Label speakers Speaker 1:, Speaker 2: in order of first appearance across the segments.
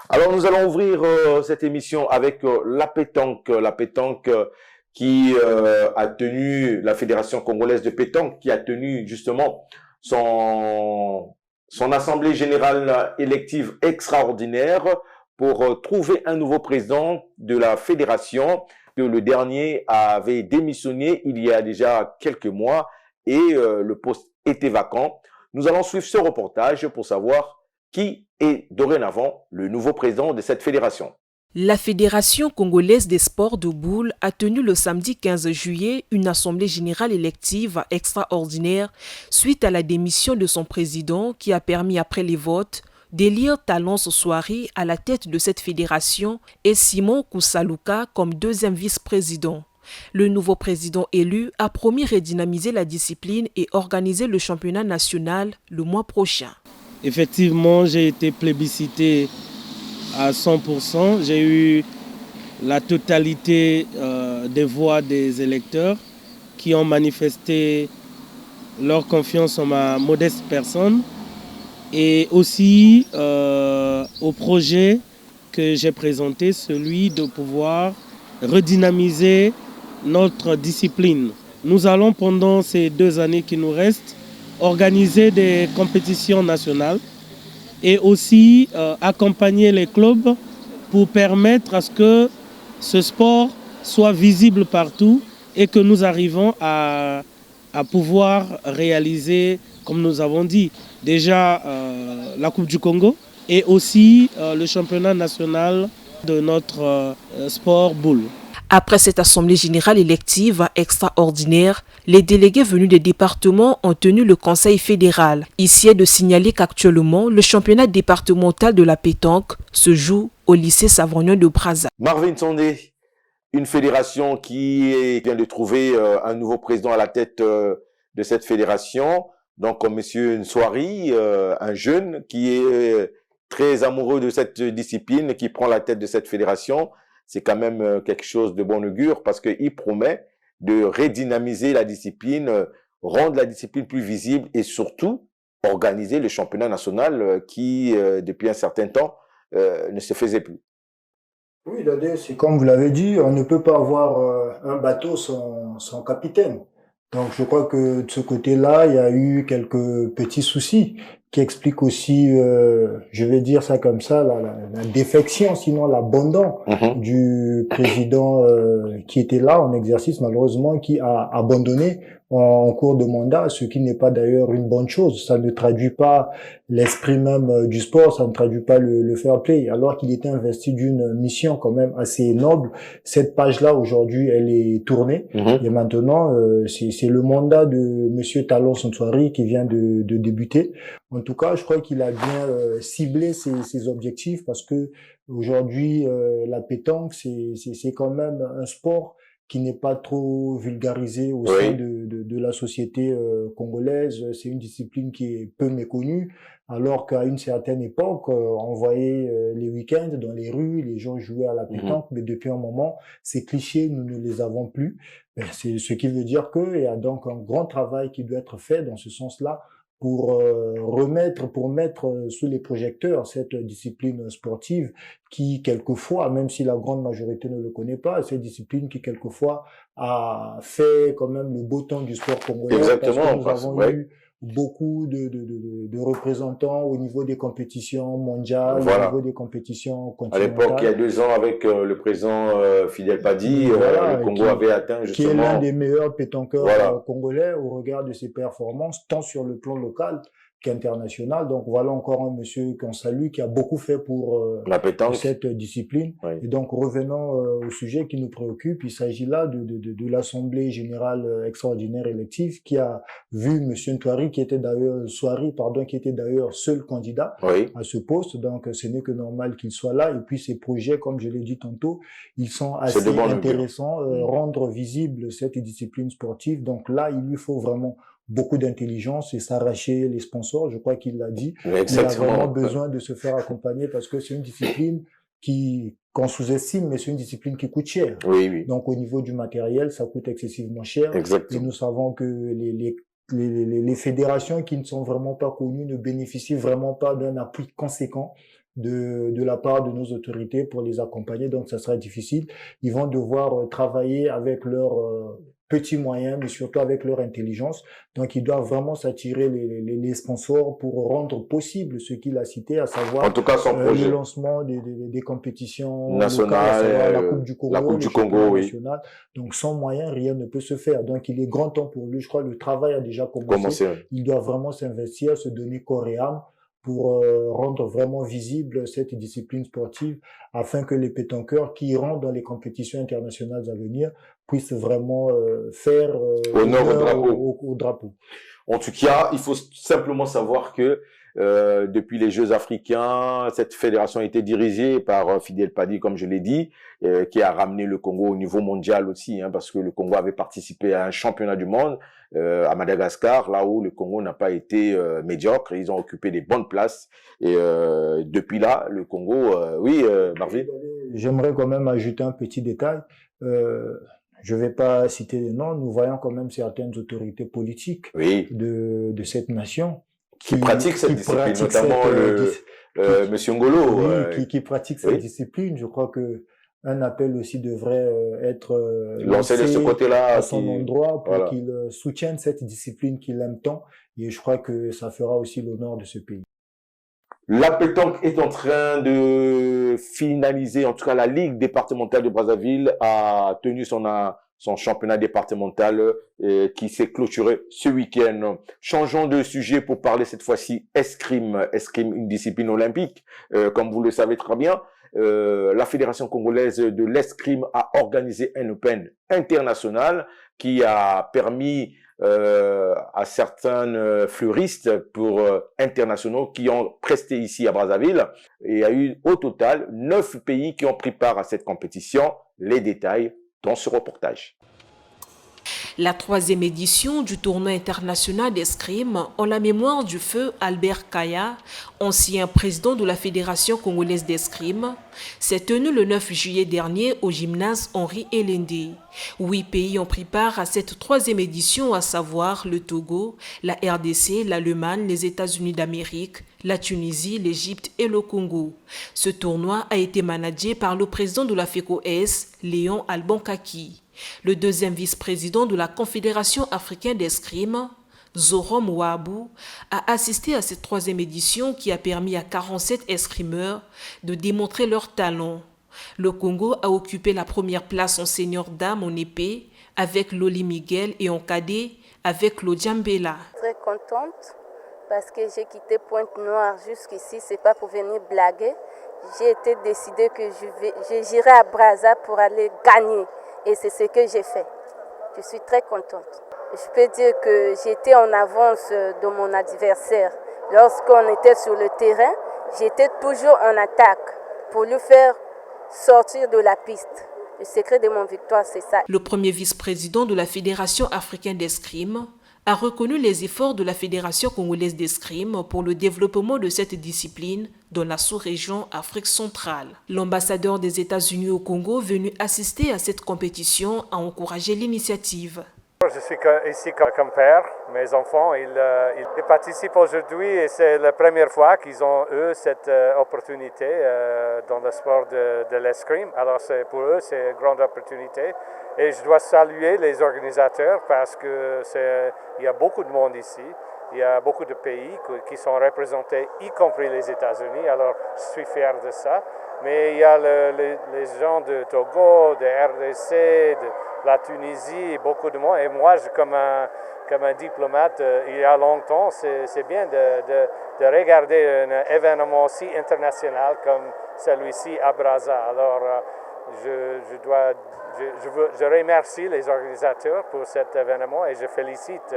Speaker 1: Alors, nous allons ouvrir cette émission avec la pétanque. La pétanque qui a tenu, la Fédération congolaise de pétanque, qui a tenu justement son, son assemblée générale élective extraordinaire pour trouver un nouveau président de la fédération, que le dernier avait démissionné il y a déjà quelques mois et le poste était vacant. Nous allons suivre ce reportage pour savoir qui est dorénavant le nouveau président de cette fédération.
Speaker 2: La Fédération congolaise des sports de boules a tenu le samedi 15 juillet une assemblée générale élective extraordinaire suite à la démission de son président qui a permis après les votes d'élire Talon Sosoiri à la tête de cette fédération et Simon Koussaluka comme deuxième vice-président. Le nouveau président élu a promis redynamiser la discipline et organiser le championnat national le mois prochain.
Speaker 3: Effectivement, j'ai été plébiscité à 100%. J'ai eu la totalité des voix des électeurs qui ont manifesté leur confiance en ma modeste personne et aussi au projet que j'ai présenté, celui de pouvoir redynamiser notre discipline. Nous allons pendant ces 2 années qui nous restent organiser des compétitions nationales et aussi accompagner les clubs pour permettre à ce que ce sport soit visible partout et que nous arrivons à pouvoir réaliser, comme nous avons dit, déjà la Coupe du Congo et aussi le championnat national de notre sport boule.
Speaker 2: Après cette assemblée générale élective extraordinaire, les délégués venus des départements ont tenu le conseil fédéral. Ici est de signaler qu'actuellement, le championnat départemental de la pétanque se joue au lycée Savrognon de Brazza.
Speaker 1: Marvin Sondé, une fédération qui vient de trouver un nouveau président à la tête de cette fédération. Donc, comme Monsieur Nsouari, un jeune qui est très amoureux de cette discipline, qui prend la tête de cette fédération. C'est quand même quelque chose de bon augure parce qu'il promet de redynamiser la discipline, rendre la discipline plus visible et surtout organiser le championnat national qui, depuis un certain temps, ne se faisait plus.
Speaker 4: Oui, Dadé, c'est comme vous l'avez dit, on ne peut pas avoir un bateau sans capitaine. Donc je crois que de ce côté-là, il y a eu quelques petits soucis qui expliquent aussi, je vais dire ça comme ça, la défection, sinon l'abandon du président qui était là en exercice, malheureusement, qui a abandonné en cours de mandat, ce qui n'est pas d'ailleurs une bonne chose. Ça ne traduit pas l'esprit même du sport, ça ne traduit pas le fair play, alors qu'il était investi d'une mission quand même assez noble. Cette page-là, aujourd'hui, elle est tournée, et maintenant, c'est le mandat de Monsieur Talon Sosoiri qui vient de débuter. En tout cas, je crois qu'il a bien ciblé ses objectifs parce que aujourd'hui, la pétanque, c'est quand même un sport qui n'est pas trop vulgarisé au sein de la société congolaise. C'est une discipline qui est peu méconnue, alors qu'à une certaine époque, on voyait les week-ends dans les rues, les gens jouaient à la pétanque, mais depuis un moment, ces clichés, nous ne les avons plus. C'est ce qui veut dire qu'il y a donc un grand travail qui doit être fait dans ce sens-là pour mettre sous les projecteurs cette discipline sportive qui, quelquefois, même si la grande majorité ne le connaît pas, cette discipline qui, quelquefois, a fait quand même le beau temps du sport congolais.
Speaker 1: Exactement.
Speaker 4: Parce que nous avons eu beaucoup de représentants au niveau des compétitions mondiales, au niveau des compétitions continentales.
Speaker 1: À l'époque, il y a 2 ans, avec le président Fidel Padi, le Congo avait atteint justement...
Speaker 4: Qui est l'un des meilleurs pétanqueurs congolais au regard de ses performances, tant sur le plan local qu'international. Donc voilà encore un monsieur qu'on salue, qui a beaucoup fait pour
Speaker 1: la pétanque,
Speaker 4: pour cette discipline. Et donc revenons au sujet qui nous préoccupe. Il s'agit là de l'Assemblée générale extraordinaire élective qui a vu monsieur Nsouari, qui était d'ailleurs seul candidat à ce poste. Donc ce n'est que normal qu'il soit là. Et puis ces projets, comme je l'ai dit tantôt, ils sont assez intéressants. Rendre visible cette discipline sportive. Donc là, il lui faut vraiment beaucoup d'intelligence et s'arracher les sponsors, je crois qu'il l'a dit. Il a vraiment besoin de se faire accompagner parce que c'est une discipline qu'on sous-estime, mais c'est une discipline qui coûte cher. Donc au niveau du matériel, ça coûte excessivement cher. Et nous savons que les fédérations qui ne sont vraiment pas connues ne bénéficient vraiment pas d'un appui conséquent de la part de nos autorités pour les accompagner, donc ça sera difficile. Ils vont devoir travailler avec leurs petits moyens, mais surtout avec leur intelligence. Donc, ils doivent vraiment s'attirer les sponsors pour rendre possible ce qu'il a cité, à savoir
Speaker 1: En tout cas, son projet
Speaker 4: le lancement des compétitions
Speaker 1: national,
Speaker 4: locales, à savoir la Coupe du Congo,
Speaker 1: la Coupe
Speaker 4: le
Speaker 1: du Congo,
Speaker 4: championnat
Speaker 1: oui.
Speaker 4: national. Donc, sans moyens, rien ne peut se faire. Donc, il est grand temps pour lui. Je crois que le travail a déjà commencé. Il doit vraiment s'investir, se donner corps et âme pour rendre vraiment visible cette discipline sportive afin que les pétanqueurs qui iront dans les compétitions internationales à venir puissent vraiment faire
Speaker 1: honneur
Speaker 4: au drapeau.
Speaker 1: En tout cas, il faut simplement savoir que depuis les Jeux africains, cette fédération a été dirigée par Fidel Padi, comme je l'ai dit, qui a ramené le Congo au niveau mondial aussi, hein, parce que le Congo avait participé à un championnat du monde à Madagascar, là où le Congo n'a pas été médiocre. Ils ont occupé des bonnes places. Et depuis là, le Congo, Marvin.
Speaker 4: J'aimerais quand même ajouter un petit détail. Je vais pas citer les noms. Nous voyons quand même certaines autorités politiques de cette nation
Speaker 1: qui pratique cette discipline, notamment Monsieur Ngolo.
Speaker 4: Qui pratique cette discipline. Je crois que un appel aussi devrait être
Speaker 1: lancé de ce côté-là
Speaker 4: à son endroit pour qu'il soutienne cette discipline qu'il aime tant. Et je crois que ça fera aussi l'honneur de ce pays.
Speaker 1: La pétanque est en train de finaliser, en tout cas la Ligue départementale de Brazzaville a tenu son championnat départemental qui s'est clôturé ce week-end. Changeons de sujet pour parler cette fois-ci escrime. Escrime, une discipline olympique. Comme vous le savez très bien, la Fédération congolaise de l'escrime a organisé un Open international qui a permis à certains fleuristes internationaux qui ont presté ici à Brazzaville. Et il y a eu au total 9 pays qui ont pris part à cette compétition. Les détails dans ce reportage.
Speaker 2: La 3e édition du tournoi international d'escrime en la mémoire du feu Albert Kaya, ancien président de la Fédération congolaise d'escrime, s'est tenue le 9 juillet dernier au gymnase Henri Elendé. 8 pays ont pris part à cette 3e édition, à savoir le Togo, la RDC, l'Allemagne, les États-Unis d'Amérique, la Tunisie, l'Égypte et le Congo. Ce tournoi a été managé par le président de la FECOES, Léon Albankaki. Le 2e vice-président de la Confédération africaine d'escrime, Zorom Ouabou, a assisté à cette 3e édition qui a permis à 47 escrimeurs de démontrer leur talent. Le Congo a occupé la première place en senior dame en épée avec Loli Miguel et en cadet avec Claudia Mbela.
Speaker 5: Très contente parce que j'ai quitté Pointe-Noire jusqu'ici, c'est pas pour venir blaguer. J'ai été décidée que j'irai à Brazza pour aller gagner. Et c'est ce que j'ai fait. Je suis très contente. Je peux dire que j'étais en avance de mon adversaire. Lorsqu'on était sur le terrain, j'étais toujours en attaque pour lui faire sortir de la piste. Le secret de mon victoire, c'est ça.
Speaker 2: Le premier vice-président de la Fédération africaine d'escrime a reconnu les efforts de la Fédération congolaise d'escrime pour le développement de cette discipline dans la sous-région Afrique centrale. L'ambassadeur des États-Unis au Congo, venu assister à cette compétition, a encouragé l'initiative.
Speaker 6: Je suis ici comme père. Mes enfants, ils participent aujourd'hui et c'est la première fois qu'ils ont eu cette opportunité dans le sport de l'escrime. Alors pour eux, c'est une grande opportunité. Et je dois saluer les organisateurs parce qu'il y a beaucoup de monde ici. Il y a beaucoup de pays qui sont représentés, y compris les États-Unis. Alors je suis fier de ça. Mais il y a les gens de Togo, de RDC, de la Tunisie, beaucoup de monde. Et moi, comme un diplomate, il y a longtemps, c'est bien de regarder un événement aussi international comme celui-ci à Brazza. Alors, je remercie les organisateurs pour cet événement et je félicite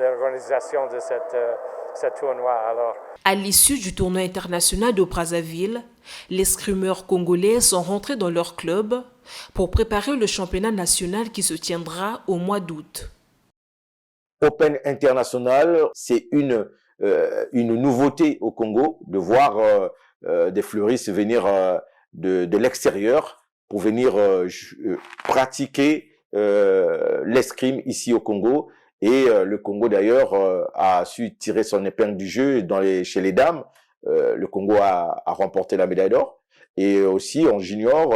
Speaker 6: l'organisation de ce tournoi. Alors,
Speaker 2: à l'issue du tournoi international de Brazzaville, les escrimeurs congolais sont rentrés dans leur club pour préparer le championnat national qui se tiendra au mois d'août.
Speaker 1: Open international, c'est une nouveauté au Congo de voir des fleuristes venir de l'extérieur pour venir pratiquer l'escrime ici au Congo. Et le Congo d'ailleurs a su tirer son épingle du jeu chez les dames le Congo a remporté la médaille d'or. Et aussi en junior,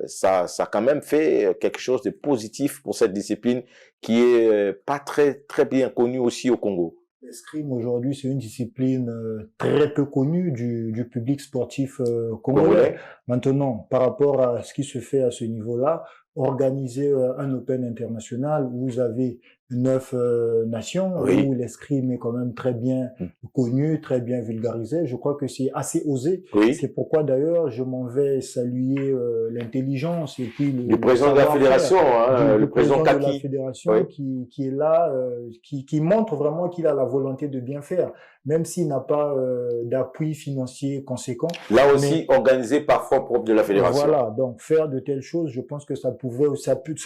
Speaker 1: ça a quand même fait quelque chose de positif pour cette discipline qui est pas très bien connue aussi au Congo.
Speaker 4: L'escrime aujourd'hui, c'est une discipline très peu connue du public sportif congolais. Maintenant, par rapport à ce qui se fait à ce niveau-là, organiser un Open international où vous avez 9 nations, où l'escrime est quand même très bien connu, très bien vulgarisé. Je crois que c'est assez osé. C'est pourquoi d'ailleurs je m'en vais saluer l'intelligence et puis
Speaker 1: le président de la fédération, le président
Speaker 4: de la fédération qui est là, qui montre vraiment qu'il a la volonté de bien faire, même s'il n'a pas d'appui financier conséquent.
Speaker 1: Là aussi, organisé par fonds propres de la fédération.
Speaker 4: Voilà, donc faire de telles choses, je pense que ça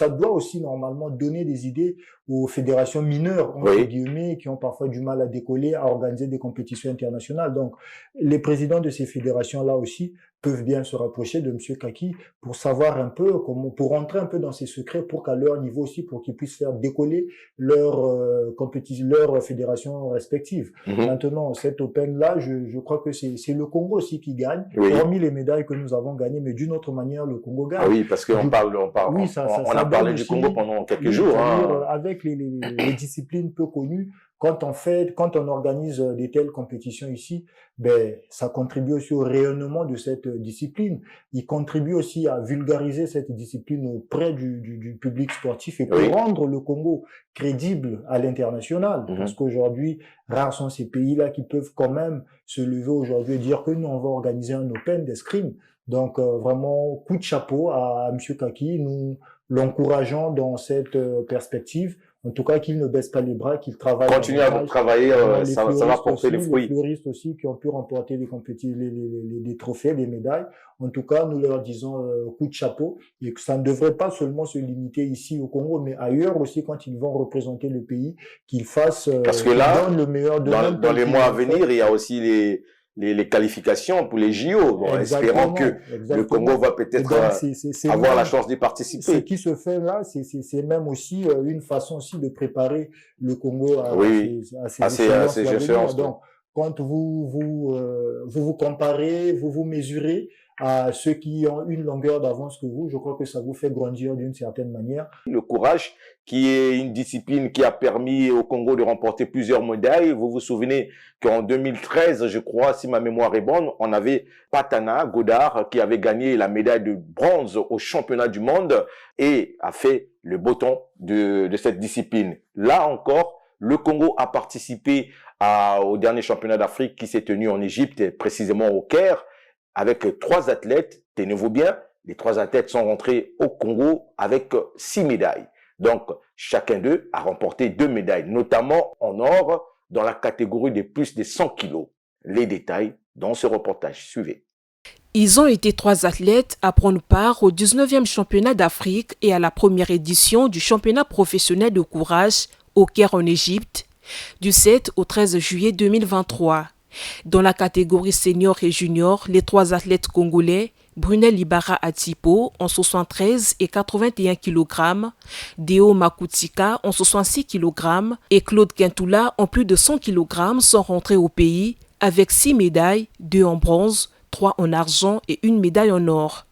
Speaker 4: doit aussi normalement donner des idées aux fédérations mineures, entre guillemets, qui ont parfois du mal à décoller, à organiser des compétitions internationales. Donc, les présidents de ces fédérations-là aussi peuvent bien se rapprocher de M. Kaki pour savoir un peu pour rentrer un peu dans ses secrets, pour qu'à leur niveau aussi, pour qu'ils puissent faire décoller leurs fédérations respectives. Maintenant, cet Open-là, je crois que c'est le Congo aussi qui gagne, hormis les médailles que nous avons gagnées, mais d'une autre manière, le Congo gagne.
Speaker 1: Ah oui, parce qu'on on a parlé du Congo pendant quelques jours.
Speaker 4: Avec les disciplines peu connues, quand on organise de telles compétitions ici, ça contribue aussi au rayonnement de cette discipline. Il contribue aussi à vulgariser cette discipline auprès du public sportif et pour rendre le Congo crédible à l'international. Parce qu'aujourd'hui, rares sont ces pays-là qui peuvent quand même se lever aujourd'hui et dire que nous, on va organiser un Open d'escrime. Donc, vraiment, coup de chapeau à M. Kaki. Nous l'encourageons dans cette perspective. En tout cas, qu'il ne baisse pas les bras, qu'il travaille.
Speaker 1: Continue à travailler, ça va porter les fruits.
Speaker 4: Les fleuristes aussi qui ont pu remporter des trophées, des médailles. En tout cas, nous leur disons coup de chapeau et que ça ne devrait pas seulement se limiter ici au Congo, mais ailleurs aussi quand ils vont représenter le pays, qu'ils fassent
Speaker 1: parce que là,
Speaker 4: le meilleur de
Speaker 1: dans les mois à venir, il y a aussi les qualifications pour les JO. Bon, espérons que le Congo va peut-être avoir la chance d'y participer.
Speaker 4: Ce qui se fait là, c'est même aussi une façon aussi de préparer le Congo à ces échéances. Donc, quand vous comparez, vous mesurez à ceux qui ont une longueur d'avance que vous, je crois que ça vous fait grandir d'une certaine manière.
Speaker 1: Le courage, qui est une discipline qui a permis au Congo de remporter plusieurs médailles. Vous vous souvenez qu'en 2013, je crois, si ma mémoire est bonne, on avait Patana Godard qui avait gagné la médaille de bronze au championnat du monde et a fait le beau temps de cette discipline. Là encore, le Congo a participé au dernier championnat d'Afrique qui s'est tenu en Égypte, précisément au Caire, avec 3 athlètes. Tenez-vous bien, les 3 athlètes sont rentrés au Congo avec 6 médailles. Donc, chacun d'eux a remporté 2 médailles, notamment en or dans la catégorie de plus de 100 kilos. Les détails dans ce reportage. Suivez.
Speaker 2: Ils ont été 3 athlètes à prendre part au 19e championnat d'Afrique et à la première édition du championnat professionnel de courage au Caire en Égypte, du 7 au 13 juillet 2023. Dans la catégorie senior et junior, les 3 athlètes congolais, Brunel Ibarra Atipo en 73 et 81 kg, Deo Makutika en 66 kg et Claude Quintula en plus de 100 kg sont rentrés au pays avec 6 médailles, 2 en bronze, 3 en argent et 1 médaille en or.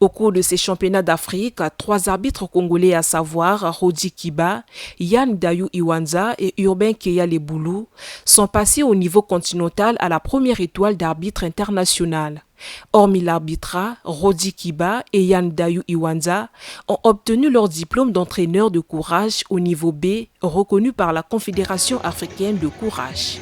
Speaker 2: Au cours de ces championnats d'Afrique, 3 arbitres congolais à savoir Rodi Kiba, Yann Dayou Iwanza et Urbain Keya Leboulou sont passés au niveau continental à la première étoile d'arbitre international. Hormis l'arbitrat, Rodi Kiba et Yann Dayou Iwanza ont obtenu leur diplôme d'entraîneur de courage au niveau B, reconnu par la Confédération africaine de courage.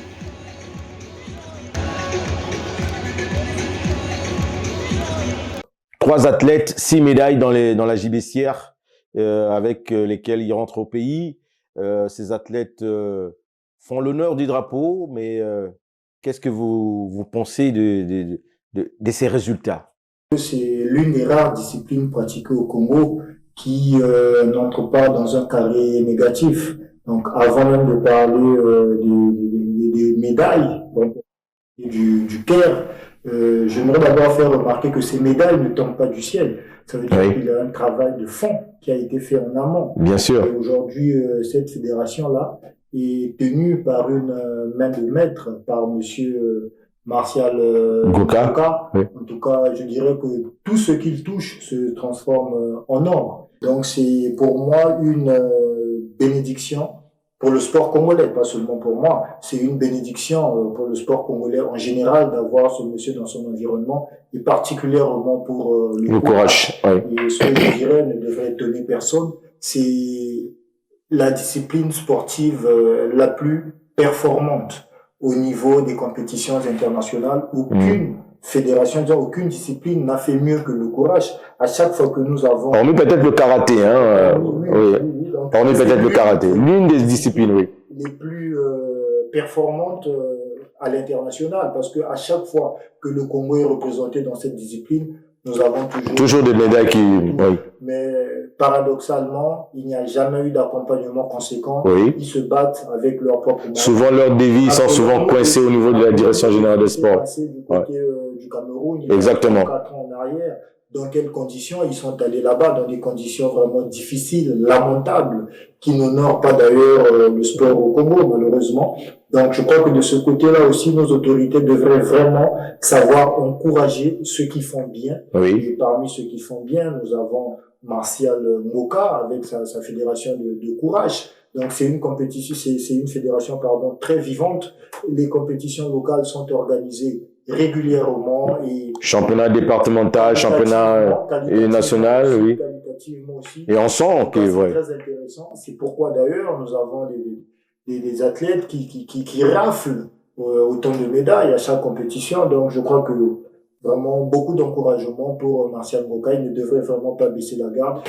Speaker 1: Trois athlètes, 6 médailles dans la JBCR avec lesquelles ils rentrent au pays. Ces athlètes font l'honneur du drapeau, mais qu'est-ce que vous pensez de ces résultats?
Speaker 4: C'est l'une des rares disciplines pratiquées au Congo qui n'entre pas dans un carré négatif. Donc, avant même de parler des médailles donc, du Caire, j'aimerais d'abord faire remarquer que ces médailles ne tombent pas du ciel. Ça veut dire qu'il y a un travail de fond qui a été fait en amont.
Speaker 1: Bien sûr.
Speaker 4: Et aujourd'hui, cette fédération-là est tenue par une main de maître, par monsieur Martial
Speaker 1: Goka.
Speaker 4: Goka.
Speaker 1: Oui.
Speaker 4: En tout cas, je dirais que tout ce qu'il touche se transforme en or. Donc c'est pour moi une bénédiction pour le sport congolais, pas seulement pour moi. C'est une bénédiction pour le sport congolais en général d'avoir ce monsieur dans son environnement et particulièrement pour
Speaker 1: Le courage. Oui.
Speaker 4: Et ce que je dirais ne devrait étonner personne, c'est la discipline sportive la plus performante au niveau des compétitions internationales. Aucune fédération, aucune discipline n'a fait mieux que le courage. À chaque fois que nous avons...
Speaker 1: Hormis peut-être le karaté, hein. Oui. Hormis peut-être le karaté. L'une des disciplines, oui.
Speaker 4: Les plus performantes à l'international, parce que à chaque fois que le Congo est représenté dans cette discipline, nous avons
Speaker 1: toujours des médailles qui... Oui.
Speaker 4: Mais paradoxalement, il n'y a jamais eu d'accompagnement conséquent.
Speaker 1: Oui.
Speaker 4: Ils se battent avec leur propre moyens.
Speaker 1: Souvent, leurs dévis sont souvent coincés au niveau de la direction générale des sports.
Speaker 4: Du côté du Cameroun, il
Speaker 1: exactement.
Speaker 4: y a 4 ans en arrière. Dans quelles conditions ils sont allés là-bas? Dans des conditions vraiment difficiles, lamentables, qui n'honorent pas d'ailleurs le sport au Congo, malheureusement. Donc, je crois que de ce côté-là aussi, nos autorités devraient vraiment savoir encourager ceux qui font bien.
Speaker 1: Oui.
Speaker 4: Et parmi ceux qui font bien, nous avons Martial Moka avec sa fédération de courage. Donc, c'est une compétition, c'est une fédération, très vivante. Les compétitions locales sont organisées régulièrement et
Speaker 1: championnat départemental, championnat national, oui.
Speaker 4: Aussi.
Speaker 1: Et on sent que
Speaker 4: c'est très intéressant. C'est pourquoi d'ailleurs nous avons des athlètes qui raflent autant de médailles à chaque compétition. Donc je crois que vraiment beaucoup d'encouragement pour Martial Goka. Il ne devrait vraiment pas baisser la garde.